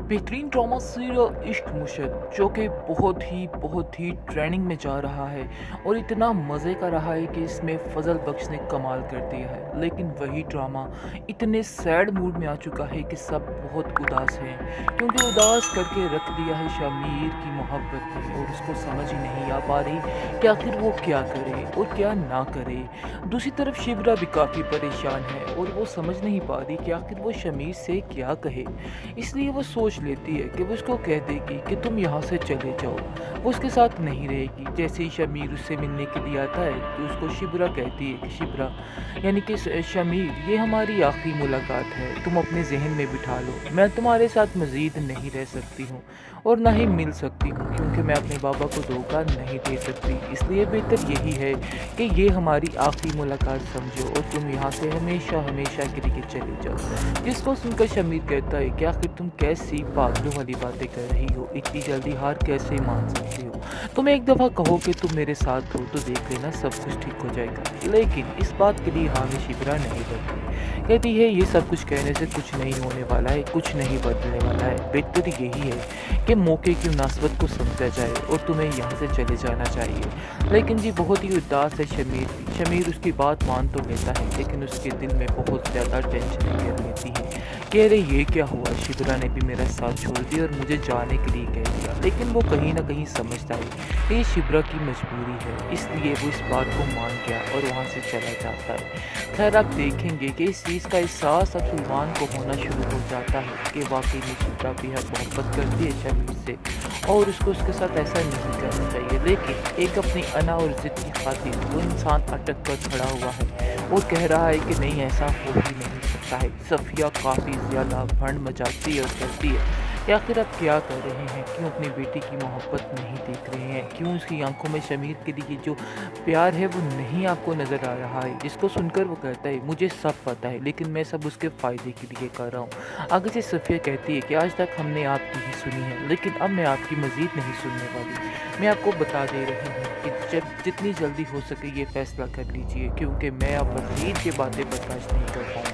बेहतरीन drama serial इश्क मुशक जो कि बहुत ही ट्रेंडिंग में जा रहा है और इतना मज़े का रहा है कि इसमें फजल बख्श ने कमाल कर दिया है। लेकिन वही ड्रामा इतने सैड मूड में आ चुका है कि सब बहुत उदास हैं, क्योंकि उदास करके रख दिया है शमीर की मोहब्बत ने और उसको समझ ही नहीं आ पा रही कि आखिर वो क्या करे और क्या ना करे। दूसरी तरफ शिवरा भी काफ़ी परेशान है और वो समझ नहीं पा रही कि आखिर वो शमीर से क्या कहे। इसलिए वो सोच लेती है कि वो उसको कह देगी कि तुम यहाँ से चले जाओ। वो उसके साथ नहीं रहेगी। जैसे ही शमीर उससे मिलने के लिए आता है तो उसको शिबरा कहती है कि शिबरा यानी कि शमीर, ये हमारी आखिरी मुलाकात है, तुम अपने जहन में बिठा लो, मैं तुम्हारे साथ मज़ीद नहीं रह सकती हूँ और ना ही मिल सकती हूँ, क्योंकि मैं अपने बाबा को धोखा नहीं दे सकती। इसलिए बेहतर यही है कि ये हमारी आखिरी मुलाकात समझो और तुम यहाँ से हमेशा हमेशा के लिए चले जाओ। जिसको सुनकर शमीर कहता है कि आखिर तुम कैसी पागलों वाली बातें कर रही हो, इतनी जल्दी हार कैसे मान सकती हो। तुम एक दफ़ा कहो कि तुम मेरे साथ हो तो देख लेना सब कुछ ठीक हो जाएगा। लेकिन इस बात के लिए हामी शिबरा नहीं करती। कहती है ये सब कुछ कहने से कुछ नहीं होने वाला है, कुछ नहीं बदलने वाला है। बेहतर यही है कि मौके की मुनासबत को समझा जाए और तुम्हें यहाँ से चले जाना चाहिए। लेकिन जी बहुत ही उदास है शमीर भी। शमीर उसकी बात मान तो लेता है, लेकिन उसके दिल में बहुत ज़्यादा टेंशन घेर लेती है। कह रहे ये क्या हुआ, शिबरा ने भी मेरा साथ छोड़ दिया और मुझे जाने के लिए कह दिया। लेकिन वो कहीं ना कहीं समझता है कि ये शिबरा की मजबूरी है, इसलिए वो इस बात को मान गया और वहाँ से चला जाता है। खैर आप देखेंगे कि इस चीज़ का एहसास अब सलमान को होना शुरू हो जाता है कि वाकई में शिबरा बेहद मोहब्बत करती है शमीर से और उसको उसके साथ ऐसा नहीं करना चाहिए। लेकिन एक अपनी अना और जिद की खातिर वो इंसान अटक कर खड़ा हुआ है और कह रहा है कि नहीं, ऐसा हो ही नहीं सकता है। सफ़िया काफ़ी ज़्यादा भंड मचाती है और कहती है कि आखिर आप क्या कर रहे हैं, क्यों अपनी बेटी की मोहब्बत नहीं देख रहे हैं, क्यों उसकी आंखों में शमीर के लिए जो प्यार है वो नहीं आपको नज़र आ रहा है। जिसको सुनकर वो कहता है मुझे सब पता है, लेकिन मैं सब उसके फ़ायदे के लिए कर रहा हूँ। आगे से सफ़िया कहती है कि आज तक हमने आपकी ही सुनी है, लेकिन अब मैं आपकी मज़ीद नहीं सुनने वाली। मैं आपको बता दे रही हूँ कि जब जितनी जल्दी हो सके ये फ़ैसला कर लीजिए, क्योंकि मैं अब मज़ीद ये बातें बर्दाश्त नहीं कर पाऊँगी।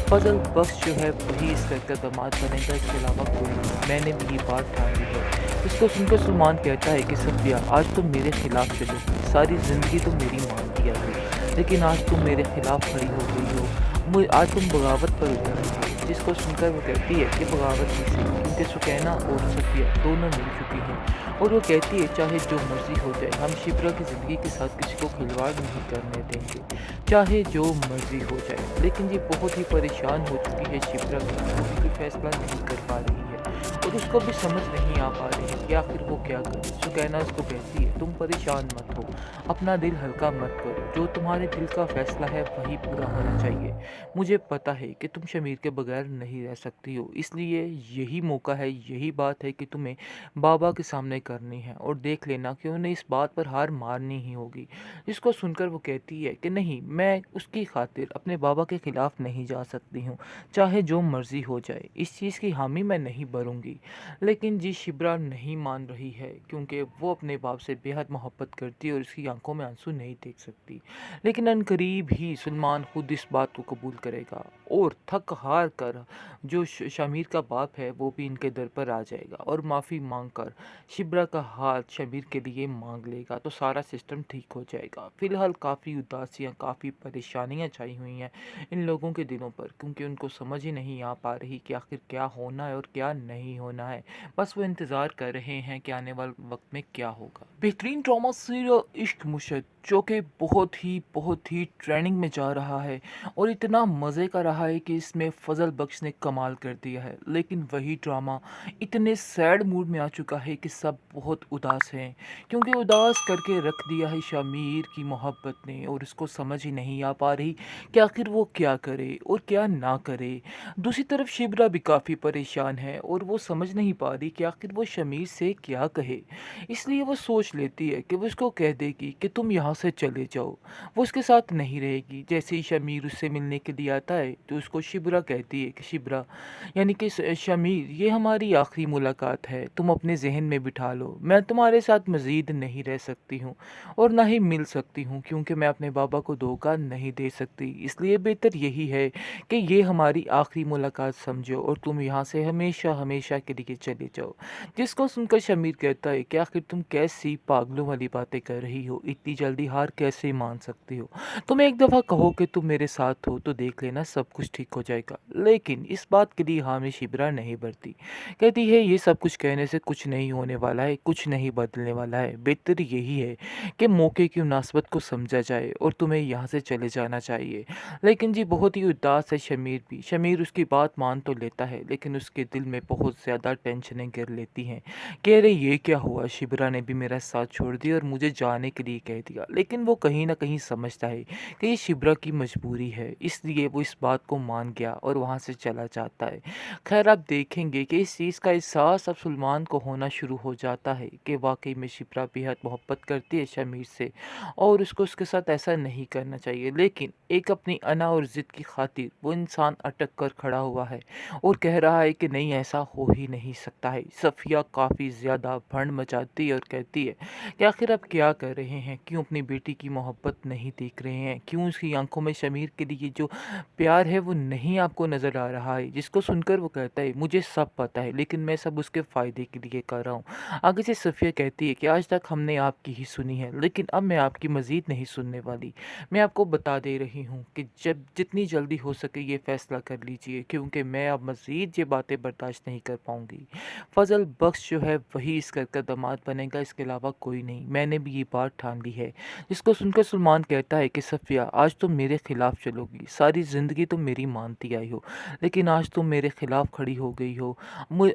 फजल बख्श जो है वही इस घर का दामाद बनेगा, इसके अलावा कोई नहीं। मैंने भी ये बात ठान ली है। इसको सुनकर सलमान कहता है कि सफिया, आज तुम मेरे खिलाफ चलोगी, सारी ज़िंदगी तो मेरी मान दिया थी, लेकिन आज तुम मेरे खिलाफ खड़ी हो गई हो, आज तुम बगावत पर उतर रही हो। जिसको सुनकर वो कहती है कि बगावत किसी, क्योंकि सुकैना और सफिया दोनों मिल चुकी हैं और वो कहती है चाहे जो मर्जी हो जाए, हम शिप्रा की ज़िंदगी के साथ किसी को खिलवाड़ नहीं करने देंगे, चाहे जो मर्जी हो जाए। लेकिन ये बहुत ही परेशान हो चुकी है शिप्रा भी, वो भी कोई फैसला नहीं कर पा रही है और उसको भी समझ नहीं आ पा रही है कि आखिर वो क्या करे। सुकैना उसको कहती है तुम परेशान मत हो, अपना दिल हल्का मत करो, जो तुम्हारे दिल का फैसला है वही पूरा होना चाहिए। मुझे पता है कि तुम शमीर के बगैर नहीं रह सकती हो, इसलिए यही मौका है, यही बात है कि तुम्हें बाबा के सामने करनी है और देख लेना कि उन्हें इस बात पर हार मारनी ही होगी। जिसको सुनकर वो कहती है कि नहीं, मैं उसकी खातिर अपने बाबा के खिलाफ नहीं जा सकती हूँ, चाहे जो मर्जी हो जाए, इस चीज़ की हामी मैं नहीं भरूंगी। लेकिन जी शिबरा नहीं मान रही है, क्योंकि वो अपने बाप से बेहद मोहब्बत करती है और उसकी आंखों में आंसू नहीं देख सकती। लेकिन अनकरीब ही सलमान खुद इस बात को कबूल करेगा और थक हार कर जो शमीर का बाप है वो भी इनके दर पर आ जाएगा और माफ़ी मांग कर शिबरा का हाथ शमीर के लिए मांग लेगा, तो सारा सिस्टम ठीक हो जाएगा। फ़िलहाल काफ़ी उदासियाँ, काफ़ी परेशानियाँ छाई हुई हैं इन लोगों के दिलों पर, क्योंकि उनको समझ ही नहीं आ पा रही कि आखिर क्या होना है और क्या नहीं होना है। बस वो इंतज़ार कर रहे हैं कि आने वाले वक्त में क्या होगा। बेहतरीन ड्रामा सीरियल इश्क मुशक जो कि बहुत ही ट्रेंडिंग में जा रहा है और इतना मज़े का रहा है कि इसमें फजल बख्श ने कमाल कर दिया है। लेकिन वही ड्रामा इतने सैड मूड में आ चुका है कि सब बहुत उदास हैं, क्योंकि उदास करके रख दिया है शमीर की मोहब्बत ने और उसको समझ ही नहीं आ पा रही कि आखिर वो क्या करे और क्या ना करे। दूसरी तरफ शिबरा भी काफ़ी परेशान है और वो समझ नहीं पा रही कि आखिर वो शमीर से क्या कहे। इसलिए वो सोच लेती है कि वो उसको कह देगी कि तुम यहाँ यहाँ से चले जाओ। वो उसके साथ नहीं रहेगी। जैसे ही शमीर उससे मिलने के लिए आता है तो उसको शिब्रा कहती है कि शिब्रा यानी कि शमीर, ये हमारी आखिरी मुलाकात है, तुम अपने जहन में बिठा लो, मैं तुम्हारे साथ मज़ीद नहीं रह सकती हूँ और ना ही मिल सकती हूँ, क्योंकि मैं अपने बाबा को धोखा नहीं दे सकती। इसलिए बेहतर यही है कि ये हमारी आखिरी मुलाकात समझो और तुम यहाँ से हमेशा हमेशा के लिए चले जाओ। जिसको सुनकर शमीर कहता है कि आखिर तुम कैसी पागलों वाली बातें कर रही हो, इतनी जल्दी हार कैसे मान सकती हो? तुम एक दफ़ा कहो कि तुम मेरे साथ हो तो देख लेना, सब कुछ ठीक हो जाएगा। लेकिन इस बात के लिए हामी शिब्रा नहीं भरती। कहती है ये सब कुछ कहने से कुछ नहीं होने वाला है, कुछ नहीं बदलने वाला है। बेहतर यही है कि मौके की मुनासबत को समझा जाए और तुम्हें यहाँ से चले जाना चाहिए। लेकिन जी बहुत ही उदास है शमीर भी। शमीर उसकी बात मान तो लेता है, लेकिन उसके दिल में बहुत ज़्यादा टेंशनें गिर लेती हैं। कह रहे ये क्या हुआ, शिब्रा ने भी मेरा साथ छोड़ दिया और मुझे जाने के लिए कह दिया। लेकिन वो कहीं ना कहीं समझता है कि ये शिब्रा की मजबूरी है, इसलिए वो इस बात को मान गया और वहाँ से चला जाता है। खैर आप देखेंगे कि इस चीज़ का एहसास अब सलमान को होना शुरू हो जाता है कि वाकई में शिप्रा बेहद मोहब्बत करती है शमीर से और उसको उसके साथ ऐसा नहीं करना चाहिए। लेकिन एक अपनी अना और ज़िद की खातिर वो इंसान अटक कर खड़ा हुआ है और कह रहा है कि नहीं, ऐसा हो ही नहीं सकता है। सफ़िया काफ़ी ज़्यादा भंड मचाती है और कहती है कि आखिर आप क्या कर रहे हैं, क्यों अपनी बेटी की मोहब्बत नहीं देख रहे हैं, क्यों उसकी आंखों में शमीर के लिए जो प्यार है वो नहीं आपको नज़र आ रहा है। जिसको सुनकर वो कहता है मुझे सब पता है, लेकिन मैं सब उसके फ़ायदे के लिए कर रहा हूँ। आगे से सफ़िया कहती है कि आज तक हमने आपकी ही सुनी है, लेकिन अब मैं आपकी मज़ीद नहीं सुनने वाली। मैं आपको बता दे रही हूँ कि जब जितनी जल्दी हो सके ये फ़ैसला कर लीजिए, क्योंकि मैं अब मज़ीद ये बातें बर्दाश्त नहीं कर पाऊँगी। फ़ज़ल बख्श जो है वही इस घर का दामाद बनेगा, इसके अलावा कोई नहीं। मैंने भी ये बात ठान ली है। जिसको सुनकर सलमान कहता है कि सफ़िया, आज तुम मेरे खिलाफ चलोगी, सारी ज़िंदगी तुम मेरी मानती आई हो, लेकिन आज तुम मेरे खिलाफ खड़ी हो गई हो।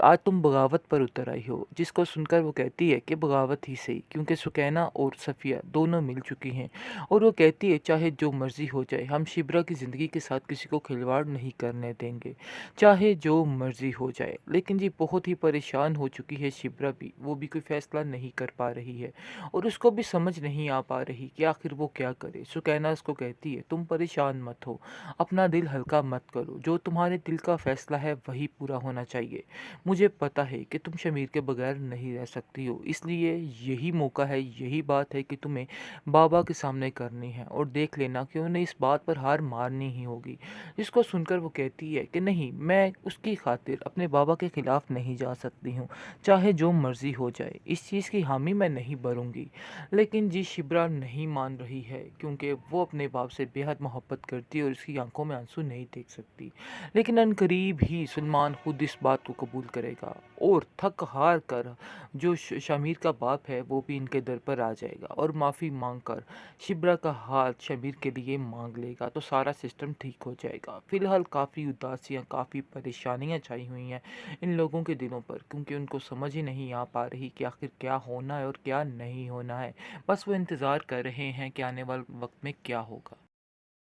आज तुम बगावत पर उतर आई हो। जिसको सुनकर वो कहती है कि बगावत ही सही, क्योंकि सुकैना और सफ़िया दोनों मिल चुकी हैं। और वो कहती है चाहे जो मर्ज़ी हो जाए, हम शिब्रा की ज़िंदगी के साथ किसी को खिलवाड़ नहीं करने देंगे, चाहे जो मर्ज़ी हो जाए। लेकिन जी बहुत ही परेशान हो चुकी है शिब्रा भी, वो भी कोई फ़ैसला नहीं कर पा रही है और उसको भी समझ नहीं आ पा रही कि आखिर वो क्या करे। सुकैना उसको कहती है तुम परेशान मत हो, अपना दिल हल्का मत करो, जो तुम्हारे दिल का फ़ैसला है वही पूरा होना चाहिए। मुझे पता है कि तुम शमीर के बगैर नहीं रह सकती हो, इसलिए यही मौका है, यही बात है कि तुम्हें बाबा के सामने करनी है और देख लेना कि उन्हें इस बात पर हार मारनी ही होगी। जिसको सुनकर वो कहती है कि नहीं, मैं उसकी खातिर अपने बाबा के ख़िलाफ़ नहीं जा सकती हूँ, चाहे जो मर्ज़ी हो जाए, इस चीज़ की हामी मैं नहीं भरूँगी। लेकिन जी शिब्रा नहीं मान रही है, क्योंकि वो अपने बाप से बेहद मोहब्बत करती है और उसकी आंखों में आंसू नहीं देख सकती। लेकिन अनकरीब ही सलमान खुद इस बात को कबूल करेगा और थक हार कर जो शमीर का बाप है वो भी इनके दर पर आ जाएगा और माफ़ी मांग कर शिब्रा का हाथ शमीर के लिए मांग लेगा, तो सारा सिस्टम ठीक हो जाएगा। फ़िलहाल काफ़ी उदासियाँ, काफ़ी परेशानियाँ छाई हुई हैं इन लोगों के दिलों पर, क्योंकि उनको समझ ही नहीं आ पा रही कि आखिर क्या होना है और क्या नहीं होना है। बस वो इंतज़ार कर रहे हैं कि आने वाले वक्त में क्या होगा।